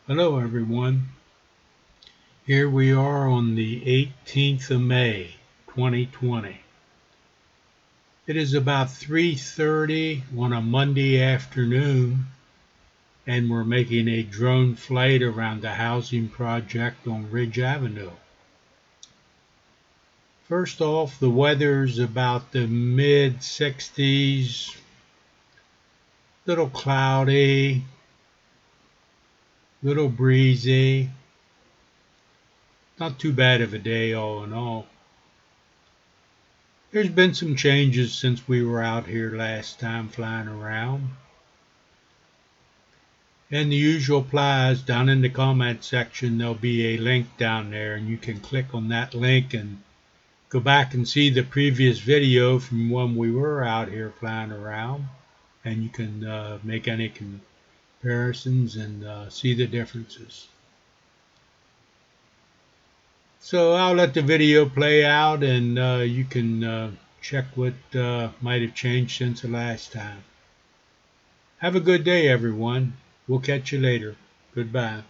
Hello everyone. Here we are on the 18th of May 2020. It is about 3:30 on a Monday afternoon and we're making a drone flight around the housing project on Ridge Avenue. First off, the weather's about the mid 60s, little cloudy, little breezy. Not too bad of a day all in all. There's been some changes since we were out here last time flying around. And the usual applies. Down in the comment section there'll be a link down there and you can click on that link and go back and see the previous video from when we were out here flying around, and you can make any comparisons and see the differences. So I'll let the video play out and you can check what might have changed since the last time. Have a good day everyone. We'll catch you later. Goodbye.